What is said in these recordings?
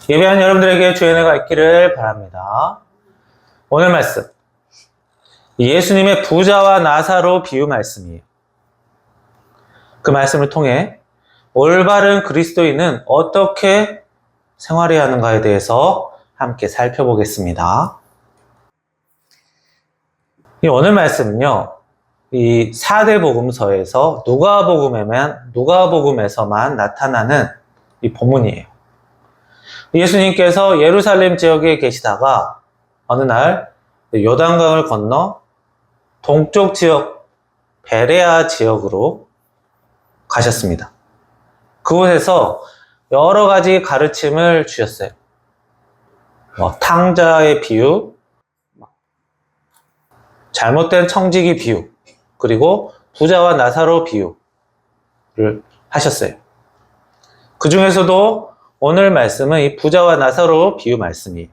예배한 여러분들에게 주의 은혜가 있기를 바랍니다. 오늘 말씀, 예수님의 부자와 나사로 비유 말씀이에요. 그 말씀을 통해 올바른 그리스도인은 어떻게 생활해야 하는가에 대해서 함께 살펴보겠습니다. 오늘 말씀은요, 이 4대 복음서에서 누가복음에서만 나타나는 이 본문이에요. 예수님께서 예루살렘 지역에 계시다가 어느 날 요단강을 건너 동쪽 지역 베레아 지역으로 가셨습니다. 그곳에서 여러 가지 가르침을 주셨어요. 탕자의 비유, 잘못된 청지기 비유, 그리고 부자와 나사로 비유를 하셨어요. 그 중에서도 오늘 말씀은 이 부자와 나사로 비유 말씀이에요.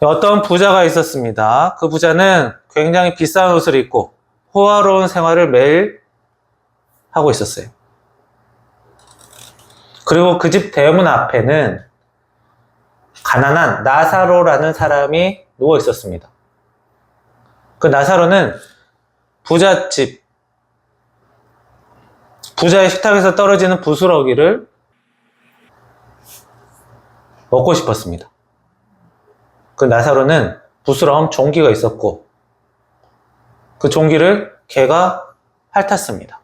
어떤 부자가 있었습니다. 그 부자는 굉장히 비싼 옷을 입고 호화로운 생활을 매일 하고 있었어요. 그리고 그 집 대문 앞에는 가난한 나사로라는 사람이 누워 있었습니다. 그 나사로는 부잣집, 부자의 식탁에서 떨어지는 부스러기를 먹고 싶었습니다. 그 나사로는 부스러운 종기가 있었고 그 종기를 개가 핥았습니다.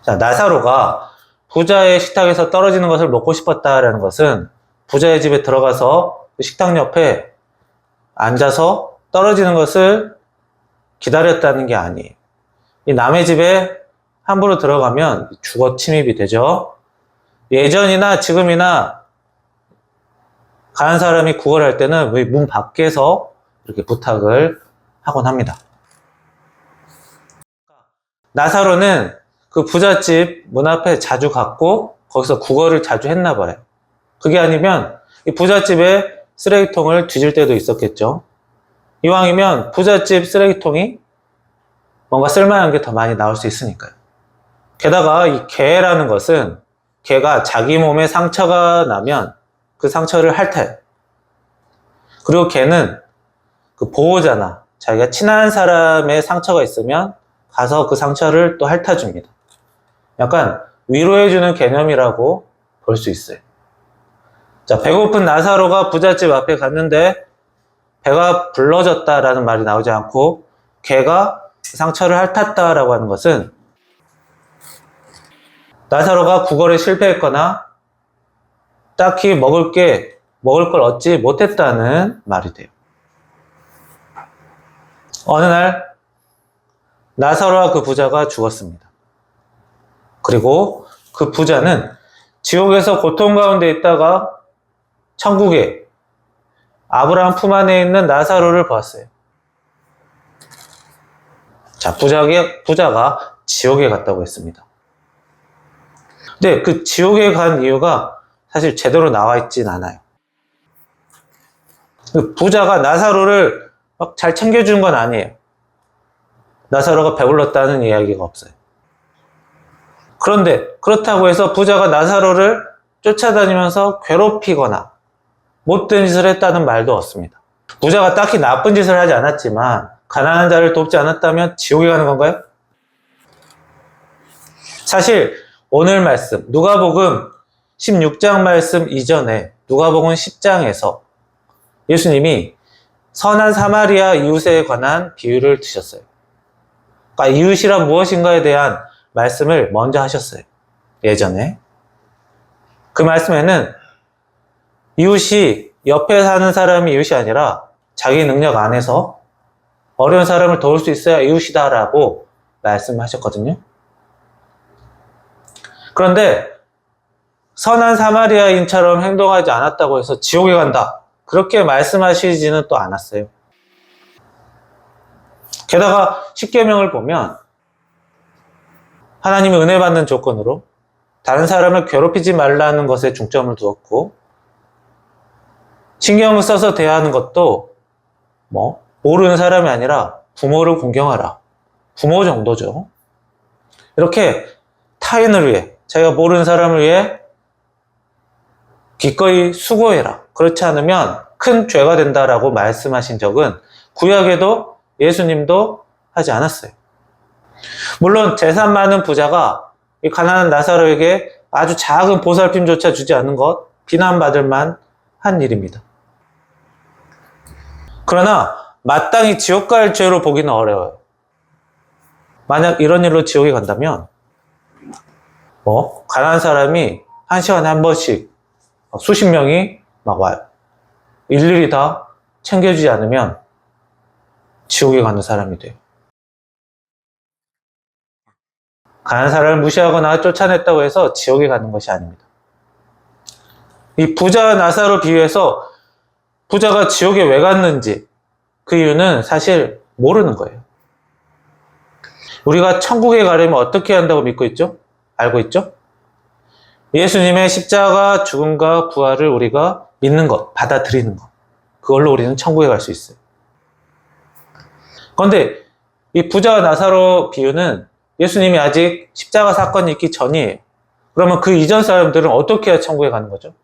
자, 나사로가 부자의 식탁에서 떨어지는 것을 먹고 싶었다라는 것은 부자의 집에 들어가서 그 식탁 옆에 앉아서 떨어지는 것을 기다렸다는 게 아니에요. 이 남의 집에 함부로 들어가면 주거 침입이 되죠. 예전이나 지금이나 가난 사람이 구걸할 때는 문 밖에서 이렇게 부탁을 하곤 합니다. 나사로는 그 부잣집 문 앞에 자주 갔고 거기서 구걸을 자주 했나 봐요. 그게 아니면 이 부잣집에 쓰레기통을 뒤질 때도 있었겠죠. 이왕이면 부잣집 쓰레기통이 뭔가 쓸만한 게 더 많이 나올 수 있으니까요. 게다가 이 개라는 것은 개가 자기 몸에 상처가 나면 그 상처를 핥아요. 그리고 개는 그 보호자나 자기가 친한 사람의 상처가 있으면 가서 그 상처를 또 핥아줍니다. 약간 위로해주는 개념이라고 볼 수 있어요. 자, 배고픈 나사로가 부잣집 앞에 갔는데 배가 불러졌다라는 말이 나오지 않고 개가 상처를 핥았다라고 하는 것은 나사로가 구걸에 실패했거나 딱히 먹을 걸 얻지 못했다는 말이 돼요. 어느 날 나사로와 그 부자가 죽었습니다. 그리고 그 부자는 지옥에서 고통 가운데 있다가 천국에 아브라함 품 안에 있는 나사로를 보았어요. 자, 부자가 지옥에 갔다고 했습니다. 근데 그 지옥에 간 이유가 사실 제대로 나와 있진 않아요. 그 부자가 나사로를 막 잘 챙겨준 건 아니에요. 나사로가 배불렀다는 이야기가 없어요. 그런데 그렇다고 해서 부자가 나사로를 쫓아다니면서 괴롭히거나 못된 짓을 했다는 말도 없습니다. 부자가 딱히 나쁜 짓을 하지 않았지만 가난한 자를 돕지 않았다면 지옥에 가는 건가요? 사실 오늘 말씀 누가복음 16장 말씀 이전에 누가복음 10장에서 예수님이 선한 사마리아 이웃에 관한 비유를 드셨어요. 그러니까 이웃이란 무엇인가에 대한 말씀을 먼저 하셨어요. 예전에. 그 말씀에는 이웃이 옆에 사는 사람이 이웃이 아니라 자기 능력 안에서 어려운 사람을 도울 수 있어야 이웃이다라고 말씀하셨거든요. 그런데 선한 사마리아인처럼 행동하지 않았다고 해서 지옥에 간다. 그렇게 말씀하시지는 또 않았어요. 게다가 십계명을 보면 하나님의 은혜 받는 조건으로 다른 사람을 괴롭히지 말라는 것에 중점을 두었고 신경을 써서 대하는 것도 모르는 사람이 아니라 부모를 공경하라. 부모 정도죠. 이렇게 타인을 위해, 자기가 모르는 사람을 위해 기꺼이 수고해라. 그렇지 않으면 큰 죄가 된다라고 말씀하신 적은 구약에도 예수님도 하지 않았어요. 물론 재산 많은 부자가 이 가난한 나사로에게 아주 작은 보살핌조차 주지 않는 것 비난받을 만한 일입니다. 그러나 마땅히 지옥 갈 죄로 보기는 어려워요. 만약 이런 일로 지옥에 간다면 가난한 사람이 한 시간에 한 번씩 수십 명이 막 와요. 일일이 다 챙겨주지 않으면 지옥에 가는 사람이 돼요. 가난한 사람을 무시하거나 쫓아냈다고 해서 지옥에 가는 것이 아닙니다. 이 부자 나사로 비유해서 부자가 지옥에 왜 갔는지 그 이유는 사실 모르는 거예요. 우리가 천국에 가려면 어떻게 한다고 믿고 있죠? 알고 있죠? 예수님의 십자가 죽음과 부활을 우리가 믿는 것, 받아들이는 것. 그걸로 우리는 천국에 갈 수 있어요. 그런데 이 부자와 나사로 비유는 예수님이 아직 십자가 사건이 있기 전이에요. 그러면 그 이전 사람들은 어떻게 해야 천국에 가는 거죠?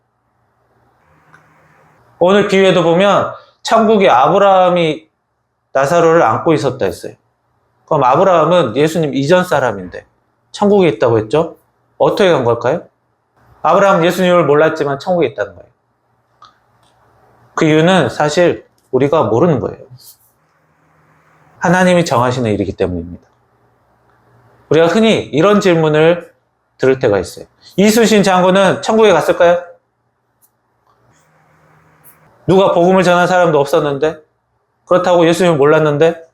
오늘 비유에도 보면 천국에 아브라함이 나사로를 안고 있었다 했어요. 그럼 아브라함은 예수님 이전 사람인데 천국에 있다고 했죠? 어떻게 간 걸까요? 아브라함은 예수님을 몰랐지만 천국에 있다는 거예요. 그 이유는 사실 우리가 모르는 거예요. 하나님이 정하시는 일이기 때문입니다. 우리가 흔히 이런 질문을 들을 때가 있어요. 이순신 장군은 천국에 갔을까요? 누가 복음을 전한 사람도 없었는데, 그렇다고 예수님을 몰랐는데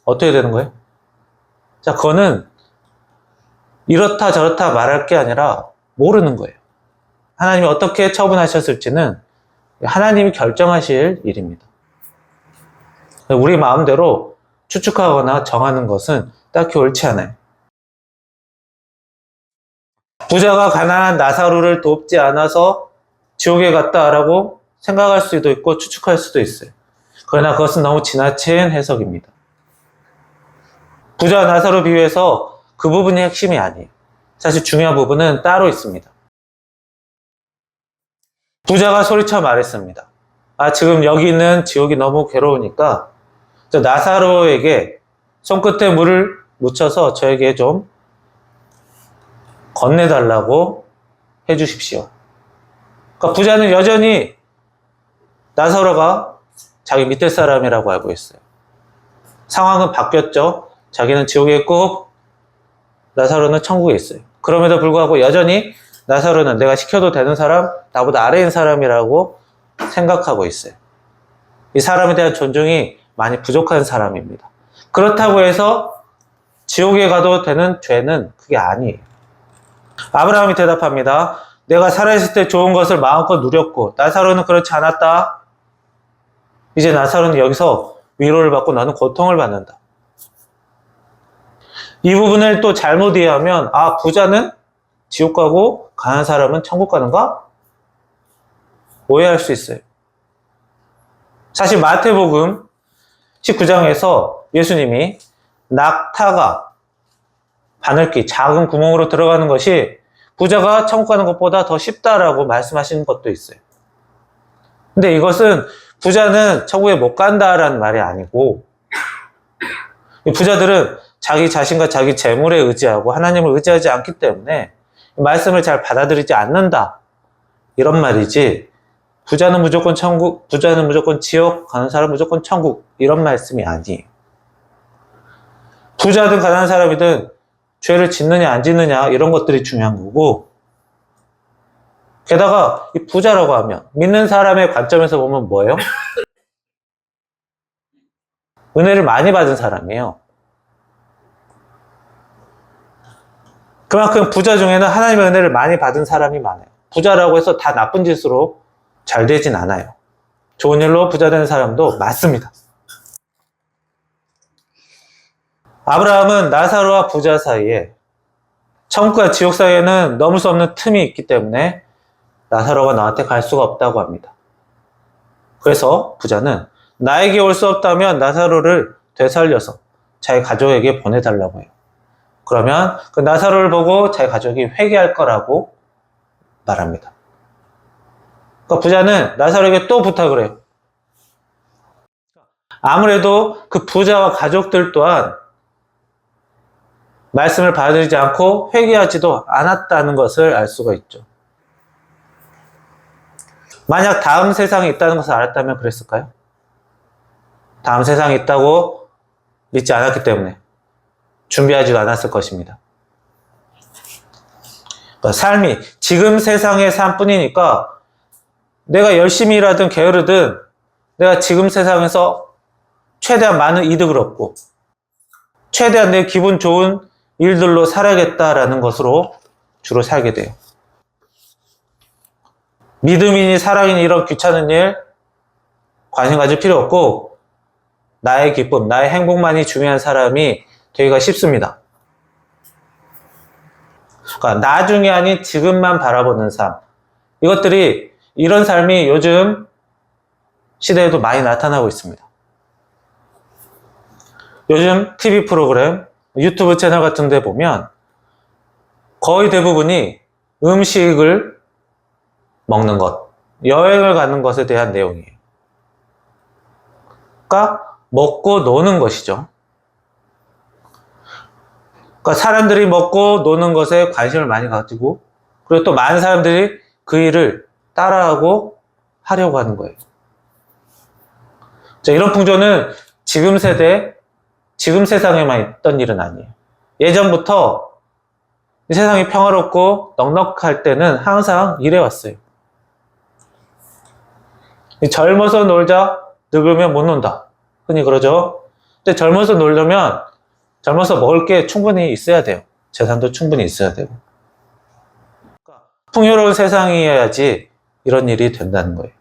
어떻게 되는 거예요? 자, 그거는 이렇다 저렇다 말할 게 아니라 모르는 거예요. 하나님이 어떻게 처분하셨을지는 하나님이 결정하실 일입니다. 우리 마음대로 추측하거나 정하는 것은 딱히 옳지 않아요. 부자가 가난한 나사로를 돕지 않아서 지옥에 갔다라고 생각할 수도 있고 추측할 수도 있어요. 그러나 그것은 너무 지나친 해석입니다. 부자와 나사로 비유해서 그 부분이 핵심이 아니에요. 사실 중요한 부분은 따로 있습니다. 부자가 소리쳐 말했습니다. 지금 여기 있는 지옥이 너무 괴로우니까 저 나사로에게 손끝에 물을 묻혀서 저에게 좀 건네달라고 해주십시오. 그러니까 부자는 여전히 나사로가 자기 밑에 사람이라고 알고 있어요. 상황은 바뀌었죠. 자기는 지옥에 있고 나사로는 천국에 있어요. 그럼에도 불구하고 여전히 나사로는 내가 시켜도 되는 사람, 나보다 아래인 사람이라고 생각하고 있어요. 이 사람에 대한 존중이 많이 부족한 사람입니다. 그렇다고 해서 지옥에 가도 되는 죄는 그게 아니에요. 아브라함이 대답합니다. 내가 살아있을 때 좋은 것을 마음껏 누렸고 나사로는 그렇지 않았다. 이제 나사로는 여기서 위로를 받고 나는 고통을 받는다. 이 부분을 또 잘못 이해하면 부자는 지옥 가고 가난한 사람은 천국 가는가? 오해할 수 있어요. 사실 마태복음 19장에서 예수님이 낙타가 바늘귀 작은 구멍으로 들어가는 것이 부자가 천국 가는 것보다 더 쉽다라고 말씀하시는 것도 있어요. 근데 이것은 부자는 천국에 못 간다라는 말이 아니고 부자들은 자기 자신과 자기 재물에 의지하고 하나님을 의지하지 않기 때문에 말씀을 잘 받아들이지 않는다 이런 말이지 부자는 무조건 천국, 부자는 무조건 지옥, 가난한 사람은 무조건 천국 이런 말씀이 아니에요. 부자든 가난한 사람이든 죄를 짓느냐 안 짓느냐 이런 것들이 중요한 거고 게다가 이 부자라고 하면 믿는 사람의 관점에서 보면 뭐예요? 은혜를 많이 받은 사람이에요. 그만큼 부자 중에는 하나님의 은혜를 많이 받은 사람이 많아요. 부자라고 해서 다 나쁜 짓으로 잘 되진 않아요. 좋은 일로 부자 되는 사람도 많습니다. 아브라함은 나사로와 부자 사이에 천국과 지옥 사이에는 넘을 수 없는 틈이 있기 때문에 나사로가 너한테 갈 수가 없다고 합니다. 그래서 부자는 나에게 올 수 없다면 나사로를 되살려서 자기 가족에게 보내달라고 해요. 그러면 그 나사로를 보고 자기 가족이 회개할 거라고 말합니다. 그러니까 부자는 나사로에게 또 부탁을 해요. 아무래도 그 부자와 가족들 또한 말씀을 받아들이지 않고 회개하지도 않았다는 것을 알 수가 있죠. 만약 다음 세상에 있다는 것을 알았다면 그랬을까요? 다음 세상에 있다고 믿지 않았기 때문에 준비하지도 않았을 것입니다. 그러니까 삶이 지금 세상의 삶뿐이니까 내가 열심히 일하든 게으르든 내가 지금 세상에서 최대한 많은 이득을 얻고 최대한 내 기분 좋은 일들로 살아야겠다라는 것으로 주로 살게 돼요. 믿음이니 사랑이니 이런 귀찮은 일 관심 가질 필요 없고 나의 기쁨, 나의 행복만이 중요한 사람이 되기가 쉽습니다. 그러니까 나중이 아닌 지금만 바라보는 삶. 이것들이 이런 삶이 요즘 시대에도 많이 나타나고 있습니다. 요즘 TV 프로그램, 유튜브 채널 같은 데 보면 거의 대부분이 음식을 먹는 것, 여행을 가는 것에 대한 내용이에요. 그러니까 먹고 노는 것이죠. 그러니까 사람들이 먹고 노는 것에 관심을 많이 가지고 그리고 또 많은 사람들이 그 일을 따라하고 하려고 하는 거예요. 자, 이런 풍조는 지금 세대, 지금 세상에만 있던 일은 아니에요. 예전부터 세상이 평화롭고 넉넉할 때는 항상 이래왔어요. 젊어서 놀자, 늙으면 못 논다. 흔히 그러죠. 근데 젊어서 놀려면 젊어서 먹을 게 충분히 있어야 돼요. 재산도 충분히 있어야 되고. 풍요로운 세상이어야지 이런 일이 된다는 거예요.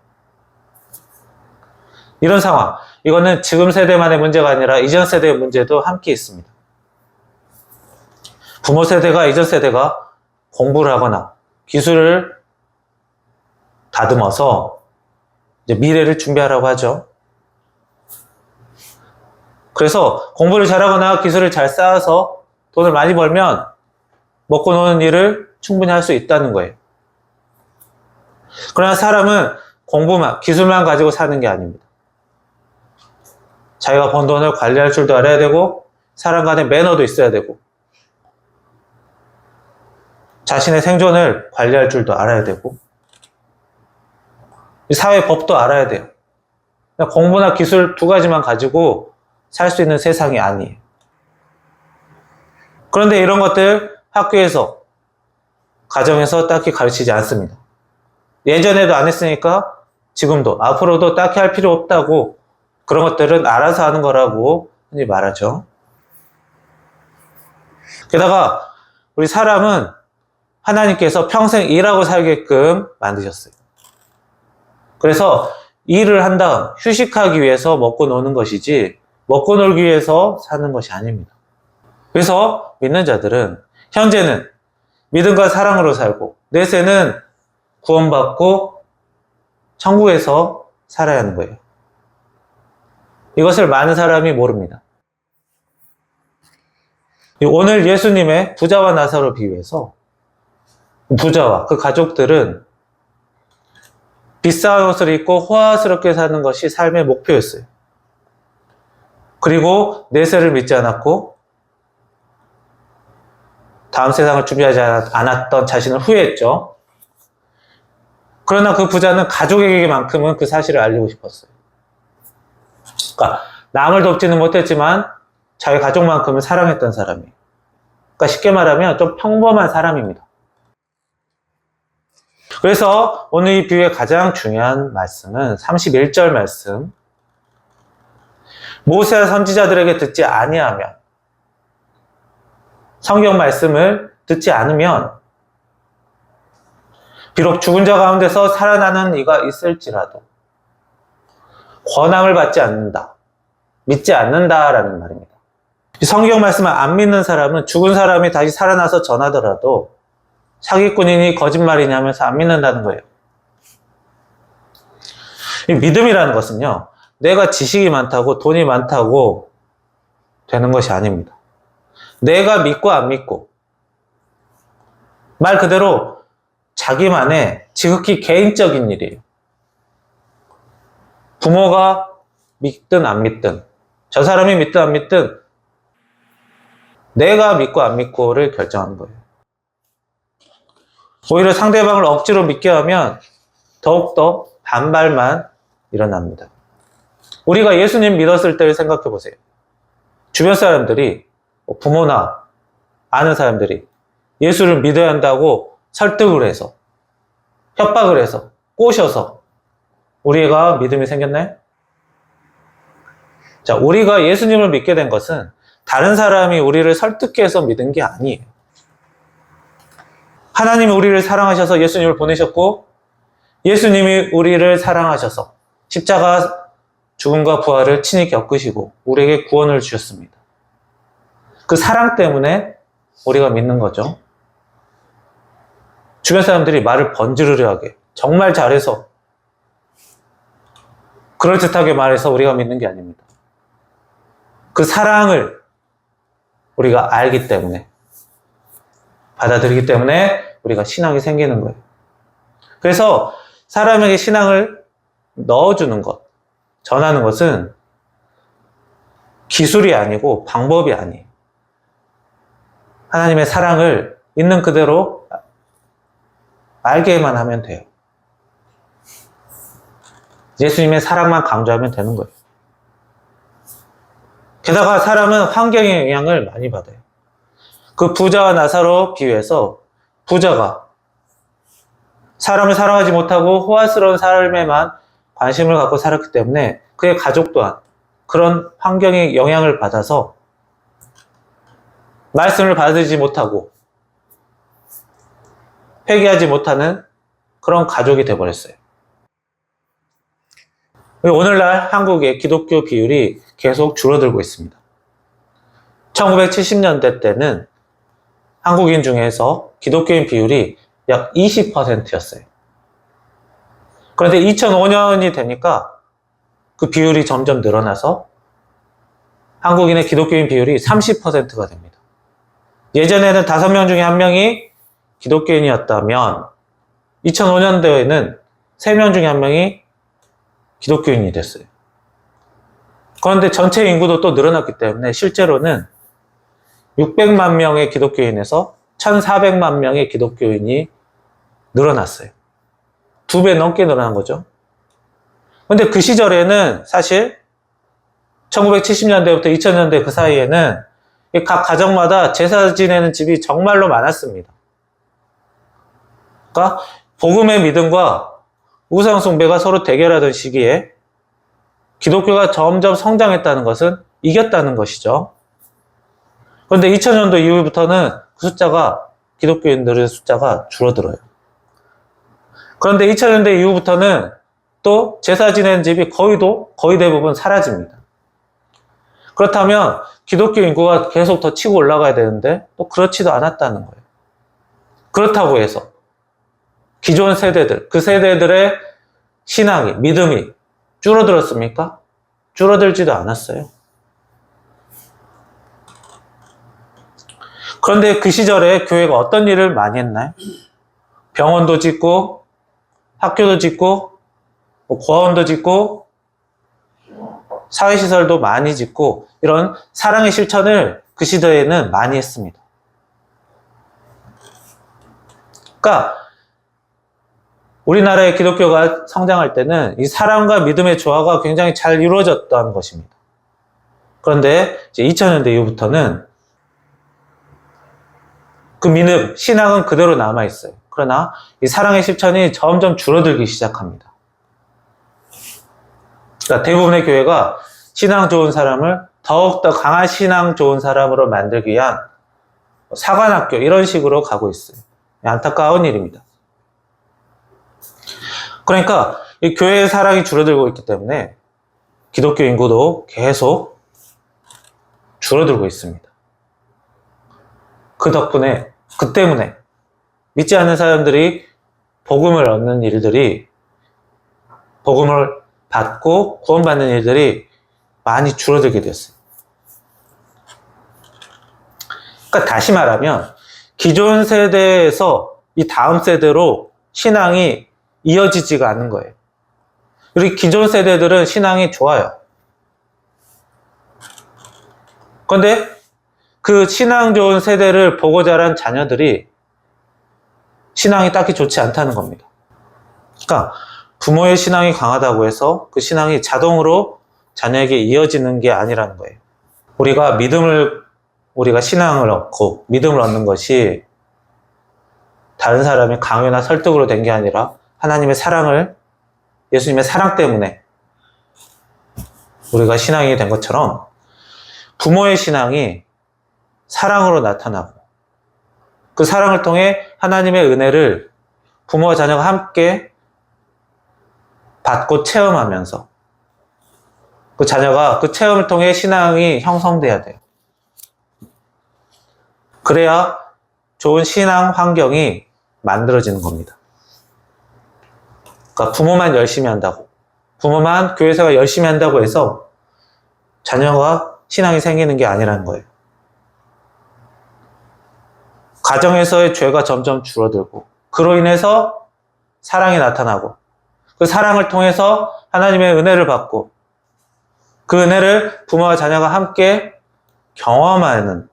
이런 상황, 이거는 지금 세대만의 문제가 아니라 이전 세대의 문제도 함께 있습니다. 부모 세대가 이전 세대가 공부를 하거나 기술을 다듬어서 이제 미래를 준비하라고 하죠. 그래서 공부를 잘하거나 기술을 잘 쌓아서 돈을 많이 벌면 먹고 노는 일을 충분히 할 수 있다는 거예요. 그러나 사람은 공부만, 기술만 가지고 사는 게 아닙니다. 자기가 번 돈을 관리할 줄도 알아야 되고 사람 간의 매너도 있어야 되고 자신의 생존을 관리할 줄도 알아야 되고 사회 법도 알아야 돼요. 공부나 기술 두 가지만 가지고 살 수 있는 세상이 아니에요. 그런데 이런 것들 학교에서, 가정에서 딱히 가르치지 않습니다. 예전에도 안 했으니까 지금도, 앞으로도 딱히 할 필요 없다고 그런 것들은 알아서 하는 거라고 흔히 말하죠. 게다가 우리 사람은 하나님께서 평생 일하고 살게끔 만드셨어요. 그래서 일을 한 다음 휴식하기 위해서 먹고 노는 것이지 먹고 놀기 위해서 사는 것이 아닙니다. 그래서 믿는 자들은 현재는 믿음과 사랑으로 살고 내세는 구원받고 천국에서 살아야 하는 거예요. 이것을 많은 사람이 모릅니다. 오늘 예수님의 부자와 나사로 비유해서 부자와 그 가족들은 비싼 옷을 입고 호화스럽게 사는 것이 삶의 목표였어요. 그리고 내세를 믿지 않았고 다음 세상을 준비하지 않았던 자신을 후회했죠. 그러나 그 부자는 가족에게만큼은 그 사실을 알리고 싶었어요. 그러니까 남을 돕지는 못했지만 자기 가족만큼은 사랑했던 사람이에요. 그러니까 쉽게 말하면 좀 평범한 사람입니다. 그래서 오늘 이 비유의 가장 중요한 말씀은 31절 말씀. 모세와 선지자들에게 듣지 아니하면, 성경 말씀을 듣지 않으면 비록 죽은 자 가운데서 살아나는 이가 있을지라도 권함을 받지 않는다, 믿지 않는다라는 말입니다. 성경 말씀을 안 믿는 사람은 죽은 사람이 다시 살아나서 전하더라도 사기꾼이니 거짓말이니 하면서 안 믿는다는 거예요. 이 믿음이라는 것은요, 내가 지식이 많다고 돈이 많다고 되는 것이 아닙니다. 내가 믿고 안 믿고, 말 그대로 자기만의 지극히 개인적인 일이에요. 부모가 믿든 안 믿든, 저 사람이 믿든 안 믿든 내가 믿고 안 믿고를 결정하는 거예요. 오히려 상대방을 억지로 믿게 하면 더욱더 반발만 일어납니다. 우리가 예수님 믿었을 때를 생각해 보세요. 주변 사람들이, 부모나 아는 사람들이 예수를 믿어야 한다고 설득을 해서, 협박을 해서, 꼬셔서 우리가 믿음이 생겼나요? 자, 우리가 예수님을 믿게 된 것은 다른 사람이 우리를 설득해서 믿은 게 아니에요. 하나님이 우리를 사랑하셔서 예수님을 보내셨고, 예수님이 우리를 사랑하셔서 십자가 죽음과 부활을 친히 겪으시고 우리에게 구원을 주셨습니다. 그 사랑 때문에 우리가 믿는 거죠. 주변 사람들이 말을 번지르르하게 정말 잘해서 그럴듯하게 말해서 우리가 믿는 게 아닙니다. 그 사랑을 우리가 알기 때문에, 받아들이기 때문에 우리가 신앙이 생기는 거예요. 그래서 사람에게 신앙을 넣어주는 것, 전하는 것은 기술이 아니고 방법이 아니에요. 하나님의 사랑을 있는 그대로 알게만 하면 돼요. 예수님의 사랑만 강조하면 되는 거예요. 게다가 사람은 환경의 영향을 많이 받아요. 그 부자와 나사로 비유해서 부자가 사람을 사랑하지 못하고 호화스러운 삶에만 관심을 갖고 살았기 때문에 그의 가족 또한 그런 환경의 영향을 받아서 말씀을 받지 못하고 회개하지 못하는 그런 가족이 되어버렸어요. 오늘날 한국의 기독교 비율이 계속 줄어들고 있습니다. 1970년대 때는 한국인 중에서 기독교인 비율이 약 20%였어요. 그런데 2005년이 되니까 그 비율이 점점 늘어나서 한국인의 기독교인 비율이 30%가 됩니다. 예전에는 5명 중에 1명이 기독교인이었다면 2005년도에는 3명 중에 1명이 기독교인이 됐어요. 그런데 전체 인구도 또 늘어났기 때문에 실제로는 600만 명의 기독교인에서 1400만 명의 기독교인이 늘어났어요. 2배 넘게 늘어난 거죠. 근데 그 시절에는 사실 1970년대부터 2000년대 그 사이에는 각 가정마다 제사 지내는 집이 정말로 많았습니다. 그러니까 복음의 믿음과 우상 숭배가 서로 대결하던 시기에 기독교가 점점 성장했다는 것은 이겼다는 것이죠. 그런데 2000년도 이후부터는 그 숫자가, 기독교인들의 숫자가 줄어들어요. 그런데 2000년대 이후부터는 또 제사 지내는 집이 거의 대부분 사라집니다. 그렇다면 기독교 인구가 계속 더 치고 올라가야 되는데 또 그렇지도 않았다는 거예요. 그렇다고 해서 기존 세대들, 그 세대들의 신앙이, 믿음이 줄어들었습니까? 줄어들지도 않았어요. 그런데 그 시절에 교회가 어떤 일을 많이 했나요? 병원도 짓고, 학교도 짓고, 고아원도 짓고, 사회시설도 많이 짓고, 이런 사랑의 실천을 그 시대에는 많이 했습니다. 그러니까 우리나라의 기독교가 성장할 때는 이 사랑과 믿음의 조화가 굉장히 잘 이루어졌다는 것입니다. 그런데 이제 2000년대 이후부터는 그 믿음, 신앙은 그대로 남아있어요. 그러나 이 사랑의 실천이 점점 줄어들기 시작합니다. 그러니까 대부분의 교회가 신앙 좋은 사람을 더욱더 강한 신앙 좋은 사람으로 만들기 위한 사관학교 이런 식으로 가고 있어요. 안타까운 일입니다. 그러니까 이 교회의 사랑이 줄어들고 있기 때문에 기독교 인구도 계속 줄어들고 있습니다. 그 덕분에, 그 때문에 믿지 않는 사람들이 복음을 얻는 일들이, 복음을 받고 구원받는 일들이 많이 줄어들게 되었어요. 그러니까 다시 말하면 기존 세대에서 이 다음 세대로 신앙이 이어지지가 않는 거예요. 우리 기존 세대들은 신앙이 좋아요. 그런데 그 신앙 좋은 세대를 보고 자란 자녀들이 신앙이 딱히 좋지 않다는 겁니다. 그러니까 부모의 신앙이 강하다고 해서 그 신앙이 자동으로 자녀에게 이어지는 게 아니라는 거예요. 우리가 신앙을 얻고 믿음을 얻는 것이 다른 사람의 강요나 설득으로 된 게 아니라 하나님의 사랑을, 예수님의 사랑 때문에 우리가 신앙이 된 것처럼 부모의 신앙이 사랑으로 나타나고 그 사랑을 통해 하나님의 은혜를 부모와 자녀가 함께 받고 체험하면서 그 자녀가 그 체험을 통해 신앙이 형성돼야 돼요. 그래야 좋은 신앙 환경이 만들어지는 겁니다. 그러니까 부모만 열심히 한다고, 부모만 교회생활 열심히 한다고 해서 자녀가 신앙이 생기는 게 아니라는 거예요. 가정에서의 죄가 점점 줄어들고 그로 인해서 사랑이 나타나고 그 사랑을 통해서 하나님의 은혜를 받고 그 은혜를 부모와 자녀가 함께 경험하는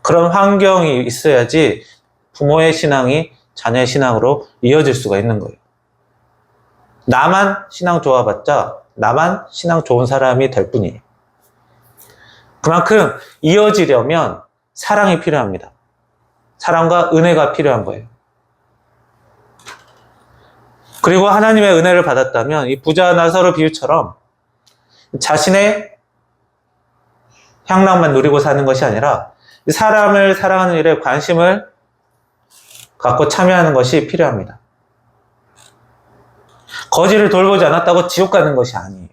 그런 환경이 있어야지 부모의 신앙이 자녀의 신앙으로 이어질 수가 있는 거예요. 나만 신앙 좋아봤자 나만 신앙 좋은 사람이 될 뿐이에요. 그만큼 이어지려면 사랑이 필요합니다. 사랑과 은혜가 필요한 거예요. 그리고 하나님의 은혜를 받았다면 이 부자 나사로 비유처럼 자신의 향락만 누리고 사는 것이 아니라 사람을 사랑하는 일에 관심을 갖고 참여하는 것이 필요합니다. 거지를 돌보지 않았다고 지옥 가는 것이 아니에요.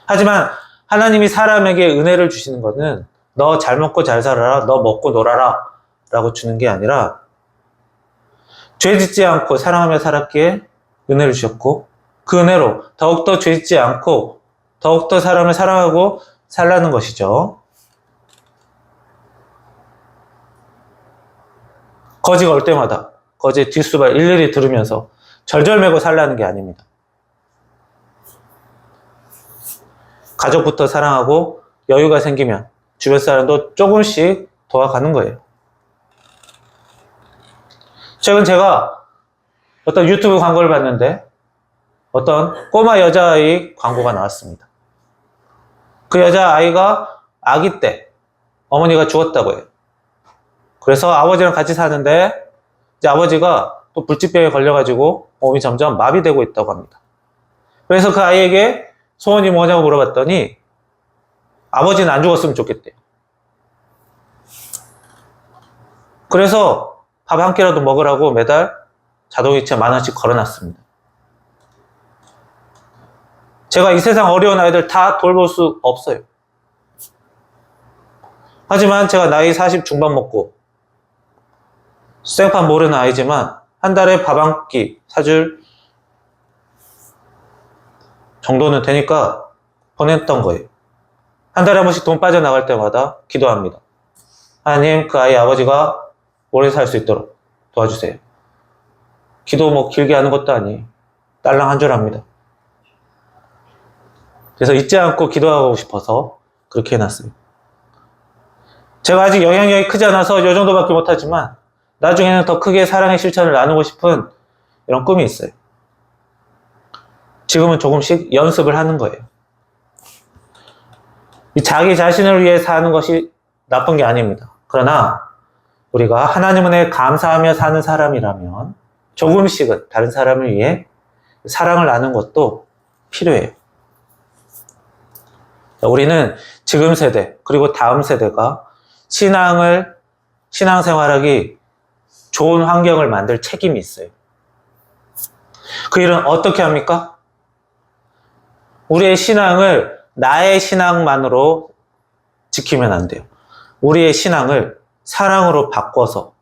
하지만 하나님이 사람에게 은혜를 주시는 것은 너 잘 먹고 잘 살아라, 너 먹고 놀아라 라고 주는 게 아니라 죄 짓지 않고 사랑하며 살았기에 은혜를 주셨고 그 은혜로 더욱더 죄 짓지 않고 더욱더 사람을 사랑하고 살라는 것이죠. 거지가 올 때마다 거지의 뒷수발 일일이 들으면서 절절매고 살라는 게 아닙니다. 가족부터 사랑하고 여유가 생기면 주변 사람도 조금씩 도와가는 거예요. 최근 제가 어떤 유튜브 광고를 봤는데 어떤 꼬마 여자아이 광고가 나왔습니다. 그 여자아이가 아기 때 어머니가 죽었다고 해요. 그래서 아버지랑 같이 사는데 이제 아버지가 또 불치병에 걸려가지고 몸이 점점 마비되고 있다고 합니다. 그래서 그 아이에게 소원이 뭐냐고 물어봤더니 아버지는 안 죽었으면 좋겠대요. 그래서 밥 한 끼라도 먹으라고 매달 자동이체 10,000원씩 걸어놨습니다. 제가 이 세상 어려운 아이들 다 돌볼 수 없어요. 하지만 제가 나이 40 중반 먹고 생판 모르는 아이지만 한 달에 밥 한 끼 사줄 정도는 되니까 보냈던 거예요. 한 달에 한 번씩 돈 빠져나갈 때마다 기도합니다. 하나님, 그 아이 아버지가 오래 살 수 있도록 도와주세요. 기도 뭐 길게 하는 것도 아니에요. 딸랑 한 줄 합니다. 그래서 잊지 않고 기도하고 싶어서 그렇게 해놨습니다. 제가 아직 영향력이 크지 않아서 이 정도밖에 못하지만 나중에는 더 크게 사랑의 실천을 나누고 싶은 이런 꿈이 있어요. 지금은 조금씩 연습을 하는 거예요. 자기 자신을 위해 사는 것이 나쁜 게 아닙니다. 그러나 우리가 하나님 은혜에 감사하며 사는 사람이라면 조금씩은 다른 사람을 위해 사랑을 나누는 것도 필요해요. 우리는 지금 세대 그리고 다음 세대가 신앙생활하기 좋은 환경을 만들 책임이 있어요. 그 일은 어떻게 합니까? 우리의 신앙을 나의 신앙만으로 지키면 안 돼요. 우리의 신앙을 사랑으로 바꿔서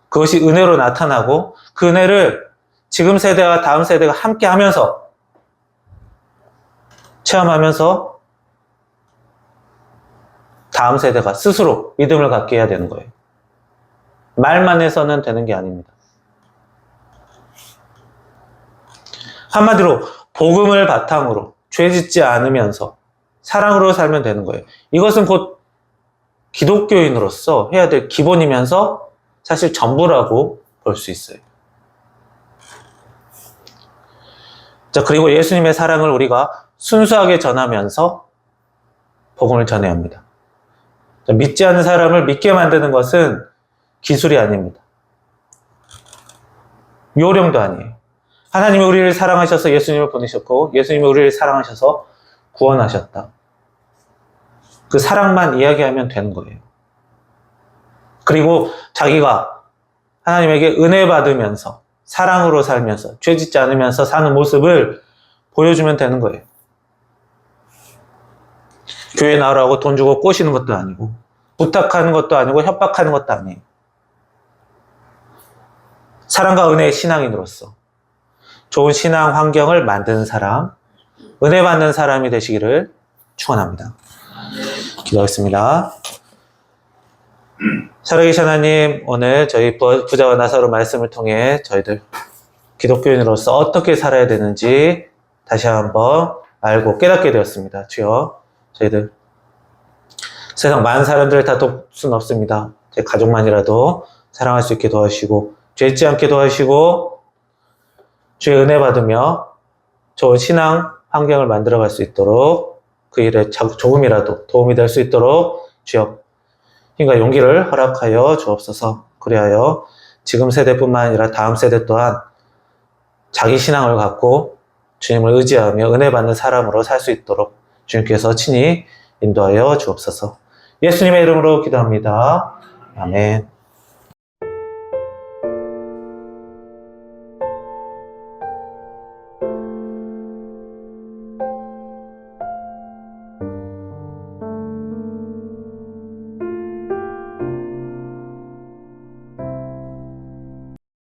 그것이 은혜로 나타나고 그 은혜를 지금 세대와 다음 세대가 함께 하면서 체험하면서 다음 세대가 스스로 믿음을 갖게 해야 되는 거예요. 말만 해서는 되는 게 아닙니다. 한마디로 복음을 바탕으로 죄 짓지 않으면서 사랑으로 살면 되는 거예요. 이것은 곧 기독교인으로서 해야 될 기본이면서 사실 전부라고 볼 수 있어요. 자, 그리고 예수님의 사랑을 우리가 순수하게 전하면서 복음을 전해야 합니다. 자, 믿지 않는 사람을 믿게 만드는 것은 기술이 아닙니다. 요령도 아니에요. 하나님이 우리를 사랑하셔서 예수님을 보내셨고 예수님이 우리를 사랑하셔서 구원하셨다. 그 사랑만 이야기하면 되는 거예요. 그리고 자기가 하나님에게 은혜 받으면서 사랑으로 살면서 죄 짓지 않으면서 사는 모습을 보여주면 되는 거예요. 교회 나오라고 돈 주고 꼬시는 것도 아니고 부탁하는 것도 아니고 협박하는 것도 아니에요. 사랑과 은혜의 신앙인으로서 좋은 신앙 환경을 만드는 사람, 은혜 받는 사람이 되시기를 축원합니다. 기도하겠습니다. 살아계신 하나님, 오늘 저희 부자와 나사로 말씀을 통해 저희들 기독교인으로서 어떻게 살아야 되는지 다시 한번 알고 깨닫게 되었습니다. 주여, 저희들 세상 많은 사람들을 다 돕을 수는 없습니다. 제 가족만이라도 사랑할 수 있게 도와주시고 죄 짓지 않게 도와주시고 주의 은혜 받으며 좋은 신앙 환경을 만들어갈 수 있도록 그 일에 조금이라도 도움이 될 수 있도록 주여 힘과 용기를 허락하여 주옵소서. 그리하여 지금 세대뿐만 아니라 다음 세대 또한 자기 신앙을 갖고 주님을 의지하며 은혜 받는 사람으로 살 수 있도록 주님께서 친히 인도하여 주옵소서. 예수님의 이름으로 기도합니다. 아멘.